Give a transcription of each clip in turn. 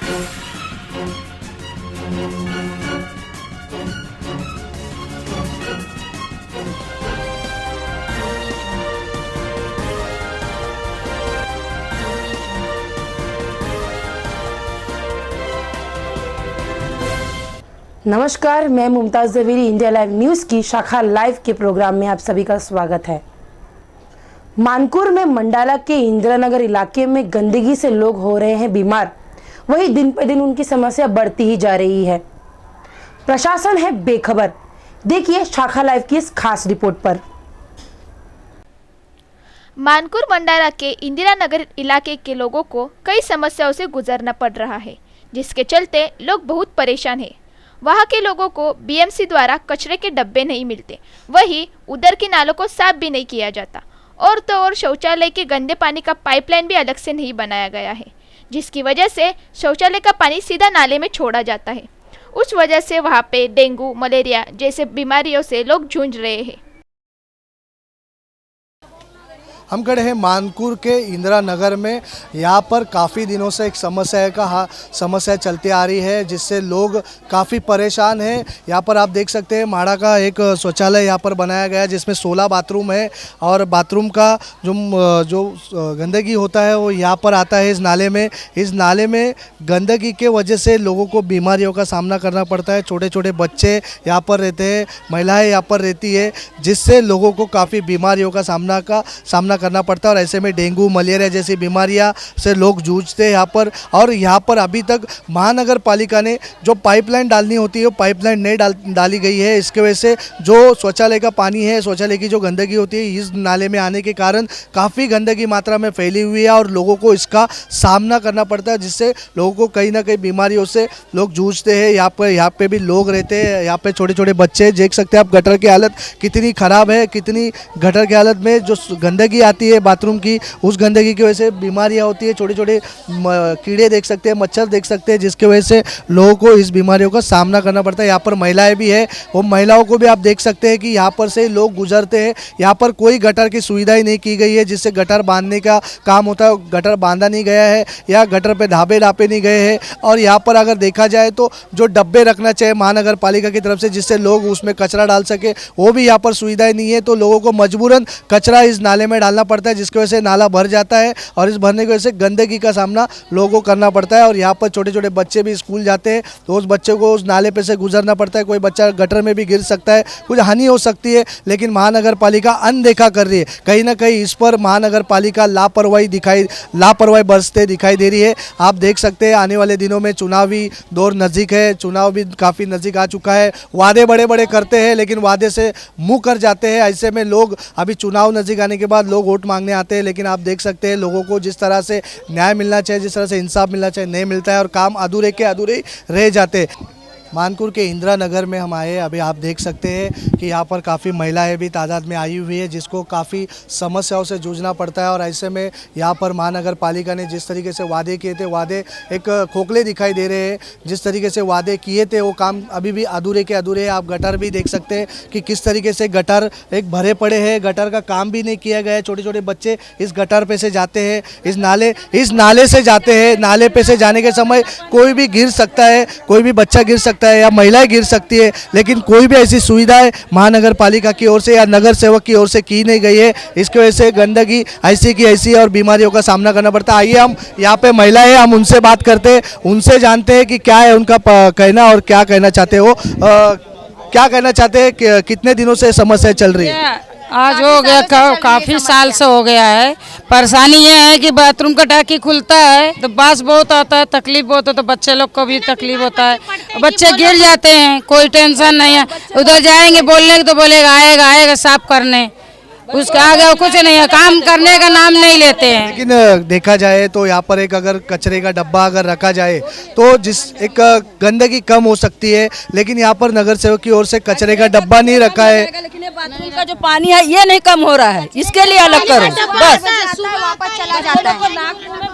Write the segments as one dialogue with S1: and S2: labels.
S1: नमस्कार, मैं Mumtaz Zaveri India live news की शाखा लाइव के प्रोग्राम में आप सभी का स्वागत है। मानकुर में मंडाला के इंदिरा नगर इलाके में गंदगी से लोग हो रहे हैं बीमार, वहीं दिन पर दिन उनकी समस्या बढ़ती ही जा रही है। प्रशासन है बेखबर। देखिए शाखा लाइव की इस खास रिपोर्ट पर।
S2: मानकुर मंडाला के इंदिरा नगर इलाके के लोगों को कई समस्याओं से गुजरना पड़ रहा है, जिसके चलते लोग बहुत परेशान हैं। वहाँ के लोगों को बीएमसी द्वारा कचरे के डब्बे नहीं मिलते, वहीं उधर के नालों को साफ भी नहीं किया जाता, और तो और शौचालय के गंदे पानी का पाइपलाइन भी अलग से नहीं बनाया गया है, जिसकी वजह से शौचालय का पानी सीधा नाले में छोड़ा जाता है। उस वजह से वहाँ पे डेंगू, मलेरिया जैसे बीमारियों से लोग जूझ रहे हैं।
S3: हम खड़े हैं मानकुर के इंदिरा नगर में। यहाँ पर काफ़ी दिनों से एक समस्या चलती आ रही है, जिससे लोग काफ़ी परेशान हैं। यहाँ पर आप देख सकते हैं माड़ा का एक शौचालय यहाँ पर बनाया गया है, जिसमें 16 बाथरूम है, और बाथरूम का जो गंदगी होता है वो यहाँ पर आता है इस नाले में। इस नाले में गंदगी के वजह से लोगों को बीमारियों का सामना करना पड़ता है। छोटे छोटे बच्चे यहाँ पर रहते हैं, महिलाएँ यहाँ पर रहती है, जिससे लोगों को काफ़ी बीमारियों का सामना करना पड़ता है, और ऐसे में डेंगू, मलेरिया जैसी बीमारियां से लोग जूझते हैं यहाँ पर। और यहाँ पर अभी तक महानगर पालिका ने जो पाइपलाइन डालनी होती है वो पाइपलाइन नहीं डाली गई है। इसके वजह से जो शौचालय का पानी है, शौचालय की जो गंदगी होती है, इस नाले में आने के कारण काफ़ी गंदगी मात्रा में फैली हुई है, और लोगों को इसका सामना करना पड़ता है, जिससे लोगों को कहीं ना कहीं बीमारियों से लोग जूझते हैं। यहाँ पे भी लोग रहते हैं, यहाँ पे छोटे छोटे बच्चे देख सकते हैं आप। गटर की हालत कितनी ख़राब है, कितनी गटर की हालत में जो गंदगी आती है बाथरूम की, उस गंदगी की वजह से बीमारियां होती है। छोटे छोटे कीड़े देख सकते हैं, मच्छर देख सकते हैं, जिसकी वजह से लोगों को इस बीमारियों का सामना करना पड़ता है। यहाँ पर महिलाएं भी है, वो महिलाओं को भी आप देख सकते हैं कि यहाँ पर से लोग गुजरते हैं। यहाँ पर कोई गटर की सुविधा ही नहीं की गई है, जिससे गटर बांधने का काम होता है, गटर बांधा नहीं गया है, या गटर पे ढाबे नहीं गए हैं। और यहाँ पर अगर देखा जाए तो जो डब्बे रखना चाहिए महानगर पालिका की तरफ से, जिससे लोग उसमें कचरा डाल सके, वो भी यहाँ पर सुविधाएं नहीं है। तो लोगों को मजबूरन कचरा इस नाले में डालना पड़ता है, जिसकी वजह से नाला भर जाता है, और इस भरने की वजह से गंदगी का सामना लोगों को करना पड़ता है। और यहाँ पर छोटे छोटे बच्चे भी स्कूल जाते हैं, तो उस बच्चे को उस नाले पे से गुजरना पड़ता है। कोई बच्चा गटर में भी गिर सकता है, कुछ हानि हो सकती है, लेकिन महानगर पालिका अनदेखा कर रही है। कहीं ना कहीं इस पर महानगर पालिका लापरवाही बरसते दिखाई दे रही है। आप देख सकते हैं आने वाले दिनों में चुनावी दौर नज़दीक है, चुनाव भी काफ़ी नज़दीक आ चुका है। वादे बड़े बड़े करते हैं, लेकिन वादे से मुँह कर जाते हैं। ऐसे में लोग अभी चुनाव नज़दीक आने के बाद लोग वोट मांगने आते हैं, लेकिन आप देख सकते हैं लोगों को जिस तरह से न्याय मिलना चाहिए, जिस तरह से इंसाफ मिलना चाहिए, नहीं मिलता है, और काम अधूरे के अधूरे रह जाते हैं। मानकुर के इंदिरा नगर में हम आए, अभी आप देख सकते हैं कि यहाँ पर काफ़ी महिलाएं भी तादाद में आई हुई है, जिसको काफ़ी समस्याओं से जूझना पड़ता है। और ऐसे में यहाँ पर महानगर पालिका ने जिस तरीके से वादे किए थे, वादे एक खोखले दिखाई दे रहे हैं। जिस तरीके से वादे किए थे वो काम अभी भी अधूरे के अधूरे हैं। आप गटर भी देख सकते हैं कि किस तरीके से गटर एक भरे पड़े हैं, गटर का काम भी नहीं किया गया है। छोटे छोटे बच्चे इस गटर पे से जाते हैं, इस नाले से जाते हैं। नाले पे से जाने के समय कोई भी गिर सकता है, कोई भी बच्चा गिर सकता है, या महिलाएं गिर सकती है, लेकिन कोई भी ऐसी सुविधाएं महानगर पालिका की ओर से या नगर सेवक की ओर से की नहीं गई है। इसकी वजह से गंदगी ऐसी की ऐसी है, और बीमारियों का सामना करना पड़ता है। आइए हम यहाँ पे महिलाएं, हम उनसे बात करते हैं, उनसे जानते हैं कि क्या है उनका कहना और क्या कहना चाहते हो। क्या कहना चाहते हैं, कितने दिनों से समस्या चल रही है?
S4: आज हो गया, काफ़ी साल से हो गया है। परेशानी ये है कि बाथरूम का टाकी खुलता है तो बास बहुत आता है, तकलीफ बहुत होता है, तो बच्चे लोग को भी तकलीफ होता है, बच्चे गिर जाते हैं। कोई टेंशन नहीं है, उधर जाएंगे बोलने तो बोलेगा आएगा साफ करने, उसका आगे कुछ नहीं है, काम करने का नाम नहीं लेते हैं।
S3: लेकिन देखा जाए तो यहाँ पर एक अगर कचरे का डब्बा अगर रखा जाए तो एक गंदगी कम हो सकती है, लेकिन यहाँ पर नगर सेवक की ओर से कचरे का डब्बा नहीं रखा है।
S5: लेकिन ये बाथरूम का जो पानी है ये नहीं कम हो रहा है, इसके लिए अलग करो बस।
S6: वापस चला जाता है,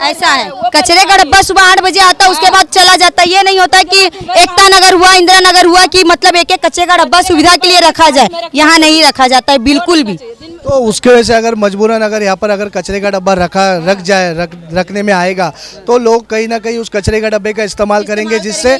S6: ऐसा है। कचरे का डब्बा सुबह 8 बजे आता है, उसके बाद चला जाता है। ये नहीं होता कि एकता नगर हुआ, इंदिरा नगर हुआ कि मतलब एक एक कचरे का डब्बा सुविधा के लिए रखा जाए, यहाँ नहीं रखा जाता है बिल्कुल भी।
S3: तो उसके वजह से अगर मजबूरन अगर यहाँ पर अगर कचरे का डब्बा रखने में आएगा तो लोग कहीं ना कहीं उस कचरे का डब्बे का इस्तेमाल करेंगे, जिससे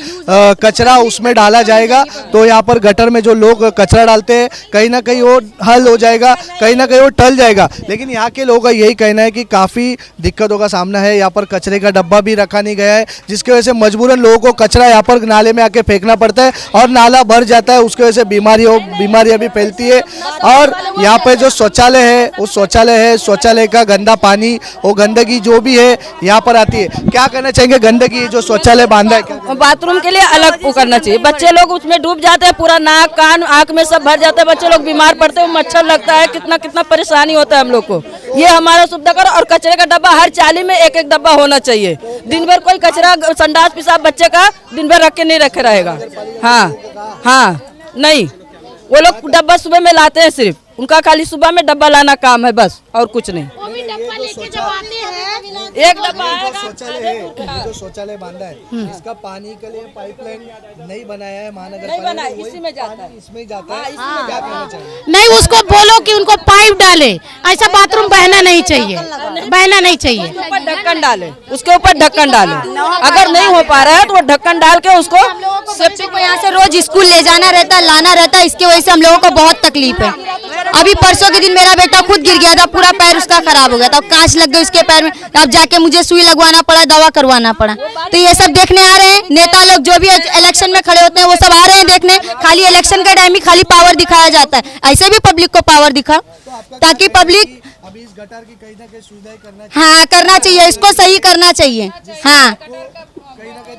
S3: कचरा उसमें डाला जाएगा। तो यहाँ पर गटर में जो लोग कचरा डालते हैं कहीं ना कहीं वो हल हो जाएगा, कहीं ना कहीं वो टल जाएगा। लेकिन यहाँ के लोगों का यही कहना है कि काफ़ी दिक्कतों का सामना है, यहाँ पर कचरे का डब्बा भी रखा नहीं गया है, जिसकी वजह से मजबूरन लोगों को कचरा यहाँ पर नाले में आके फेंकना पड़ता है और नाला भर जाता है। उसकी वजह से बीमारियाँ भी फैलती है। और यहाँ पे जो शौचालय है वो शौचालय का गंदा पानी, वो गंदगी जो भी है यहाँ पर आती है। क्या कहना चाहेंगे, गंदगी जो शौचालय बांधा है क्या?
S5: बाथरूम के लिए अलग वो करना चाहिए। बच्चे लोग उसमें डूब जाते हैं, पूरा नाक कान आँख में सब भर जाता है, बच्चे लोग बीमार पड़ते हैं, मच्छर लगता है, कितना कितना परेशानी होता है हम लोग को। ये हमारा सुविधा करो। और कचरे का डब्बा हर चाली में एक डब्बा होना चाहिए। दिन भर कोई कचरा संडास पेशाब बच्चे का दिन भर रख के नहीं रखे रहेगा। हाँ नहीं, वो लोग डब्बा सुबह में लाते हैं, सिर्फ उनका खाली सुबह में डब्बा लाना काम है बस, और कुछ नहीं। एक डब्बा
S3: जो शौचालय बांधा है इसका पानी के लिए पाइपलाइन नहीं बनाया है महानगर पालिका,
S5: इसी में जाता है,
S3: इसमें जाता है। क्या कहना चाहिए?
S7: नहीं, उसको बोलो कि उनको पाइप डाले, ऐसा बाथरूम बहना नहीं चाहिए, बहना नहीं चाहिए।
S5: ऊपर ढक्कन डाले, उसके ऊपर ढक्कन डाले। अगर नहीं हो पा रहा है तो वो ढक्कन डाल के उसको
S6: बच्चों को यहाँ से रोज स्कूल ले जाना रहता है, लाना रहता है, इसकी वजह से हम लोगों को बहुत तकलीफ है। अभी परसों के दिन मेरा बेटा खुद गिर गया था, पूरा पैर उसका खराब हो गया था, कांच लग गई उसके पैर में, अब जाके मुझे सुई लगवाना पड़ा, दवा करवाना पड़ा। तो ये सब देखने आ रहे हैं नेता लोग, जो भी इलेक्शन में खड़े होते हैं वो सब आ रहे हैं देखने। खाली इलेक्शन का टाइम ही खाली पावर दिखाया जाता है, ऐसे भी पब्लिक को पावर दिखा, ताकि पब्लिक
S3: अभी इस गटर की कहीं ना कहीं सुविधाएं करना
S6: हाँ करना चाहिए, इसको सही करना चाहिए। हाँ
S3: कहीं ना कहीं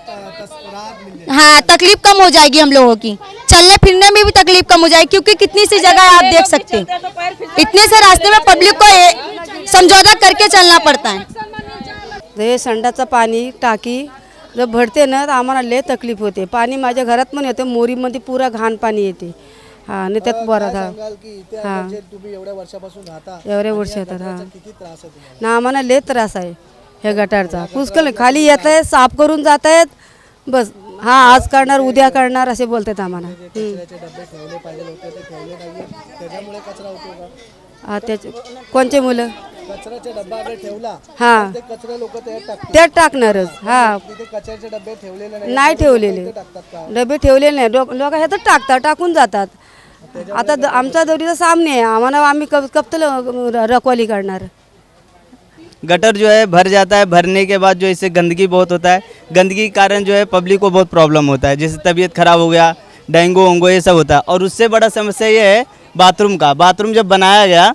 S3: राहत मिल जाए।
S6: हाँ, तकलीफ कम हो जाएगी हम लोगों की, चलने फिरने में भी तकलीफ कम हो जाएगी, क्योंकि कितनी सी जगह आप देख सकते हैं, इतने से रास्ते में पब्लिक को समझौता करके चलना पड़ता है।
S8: हे संडाचं पाणी टाकी जर भरते ना तर आम्हाला लय तकलीफ होते। पाणी माझ्या घरात पण येते, मोरीमध्ये पुरा घाण पाणी येते। हा आणि त्यात बरं हा
S3: हा तुम्ही एवढ्या वर्षापासून राहता,
S8: एवढ्या वर्ष येतात हा
S3: किती त्रास आहे तुम्हाला?
S8: ना आम्हाला लय त्रास आहे हे गटारचा। पुष्कळ खाली येत आहे, साफ करून जात आहेत, बस हा आज करणार उद्या करणार असे बोलतात आम्हाला।
S3: कचऱ्याचे डब्बे ठेवले पाहिजे होते ते ठेवले नाहीये, त्याच्यामुळे कचरा होतो का?
S8: हा त्याचे कोणते मुलं
S3: कचऱ्याचा डब्बा अगर ठेवला
S8: हा
S3: ते कचरा लोक त्यात टाकतात,
S8: ते टाकणारच। हा
S3: तिथे कचऱ्याचे डब्बे ठेवलेले
S8: नाही ठेवलेले
S3: टाकतात का?
S8: डबे ठेवलेले नाही, लोक हे तर टाकतात, टाकून जातात। आता आमचा दौरीचा सामने आहे, आम्हाला आम्ही कब तक रखवाली करणार।
S9: गटर जो है भर जाता है, भरने के बाद जो इससे गंदगी बहुत होता है, गंदगी के कारण जो है पब्लिक को बहुत प्रॉब्लम होता है, जैसे तबीयत खराब हो गया, डेंगू ओंगू ये सब होता है। और उससे बड़ा समस्या ये है बाथरूम का। बाथरूम जब बनाया गया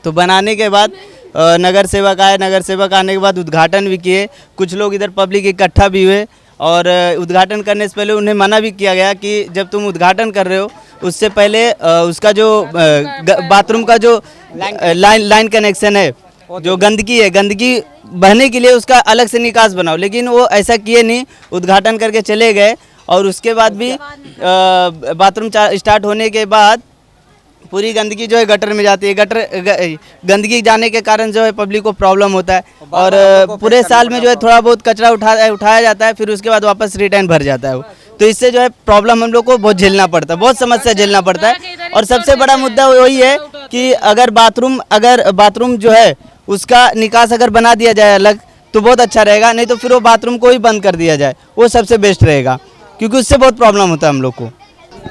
S9: तो बनाने के बाद नगर सेवक आए, नगर सेवक आने के बाद उद्घाटन भी किए, कुछ लोग इधर पब्लिक इकट्ठा भी हुए, और उद्घाटन करने से पहले उन्हें मना भी किया गया कि जब तुम उद्घाटन कर रहे हो उससे पहले उसका जो बाथरूम का जो लाइन कनेक्शन है, जो गंदगी है, गंदगी बहने के लिए उसका अलग से निकास बनाओ। लेकिन वो ऐसा किए नहीं, उद्घाटन करके चले गए। और उसके बाद भी बाथरूम स्टार्ट होने के बाद पूरी गंदगी जो है गटर में जाती है। गंदगी जाने के कारण जो है पब्लिक को प्रॉब्लम होता है, और पूरे साल में जो है थोड़ा बहुत कचरा उठाया जाता है, फिर उसके बाद वापस रिटर्न भर जाता है वो। तो इससे जो है प्रॉब्लम हम लोग को बहुत झेलना पड़ता है, बहुत समस्या झेलना पड़ता है। और सबसे बड़ा मुद्दा वही है कि अगर बाथरूम जो है उसका निकास अगर बना दिया जाए अलग तो बहुत अच्छा रहेगा, नहीं तो फिर वो बाथरूम को ही बंद कर दिया जाए, वो सबसे बेस्ट रहेगा, क्योंकि उससे बहुत प्रॉब्लम होता है हम लोग को।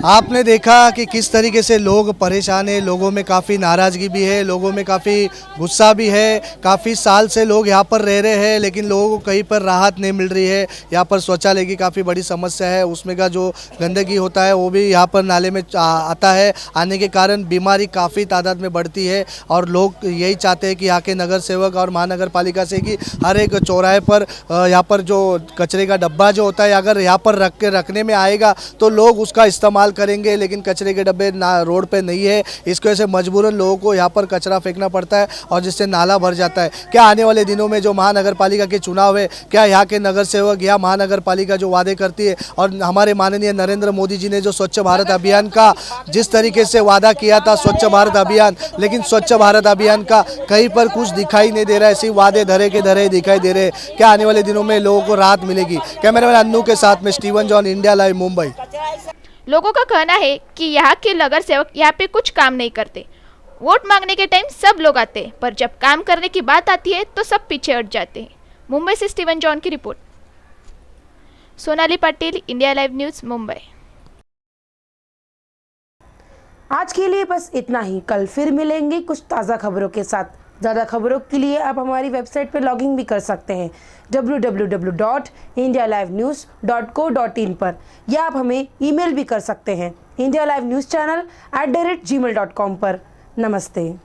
S3: आपने देखा कि किस तरीके से लोग परेशान हैं, लोगों में काफ़ी नाराज़गी भी है, लोगों में काफ़ी गुस्सा भी है। काफ़ी साल से लोग यहाँ पर रह रहे हैं लेकिन लोगों को कहीं पर राहत नहीं मिल रही है। यहाँ पर शौचालय की काफ़ी बड़ी समस्या है, उसमें का जो गंदगी होता है वो भी यहाँ पर नाले में आता है, आने के कारण बीमारी काफ़ी तादाद में बढ़ती है। और लोग यही चाहते हैं कि यहाँ के नगर सेवक और महानगर पालिका से कि हर एक चौराहे पर यहाँ पर जो कचरे का डब्बा जो होता है अगर यहाँ पर रखने में आएगा तो लोग उसका इस्तेमाल करेंगे, लेकिन कचरे के डब्बे रोड पे नहीं है। इसकी वजह से मजबूरन लोगों को यहाँ पर कचरा फेंकना पड़ता है और जिससे नाला भर जाता है। क्या आने वाले दिनों में जो महानगर पालिका के चुनाव है, क्या यहाँ के नगर सेवक या महानगर पालिका जो वादे करती है, और हमारे माननीय नरेंद्र मोदी जी ने जो स्वच्छ भारत अभियान का जिस तरीके से वादा किया था, स्वच्छ भारत अभियान, लेकिन स्वच्छ भारत अभियान का कहीं पर कुछ दिखाई नहीं दे रहा है, ऐसे वादे धरे के धरे दिखाई दे रहे। क्या आने वाले दिनों में लोगों को राहत मिलेगी? कैमरामैन अन्नू के साथ में Steven John, India live, Mumbai.
S2: लोगों का कहना है कि यहाँ के नगर सेवक यहाँ पे कुछ काम नहीं करते। वोट मांगने के टाइम सब लोग आते हैं, पर जब काम करने की बात आती है तो सब पीछे हट जाते हैं। मुंबई से स्टीवन जॉन की report. Sonali Patil, India live news, Mumbai.
S1: आज के लिए बस इतना ही। कल फिर मिलेंगे कुछ ताज़ा खबरों के साथ। ज़्यादा खबरों के लिए आप हमारी वेबसाइट पर लॉगिन भी कर सकते हैं www.indialivenews.co.in पर, या आप हमें ईमेल भी कर सकते हैं indialiveNewsChannel@gmail.com पर। नमस्ते।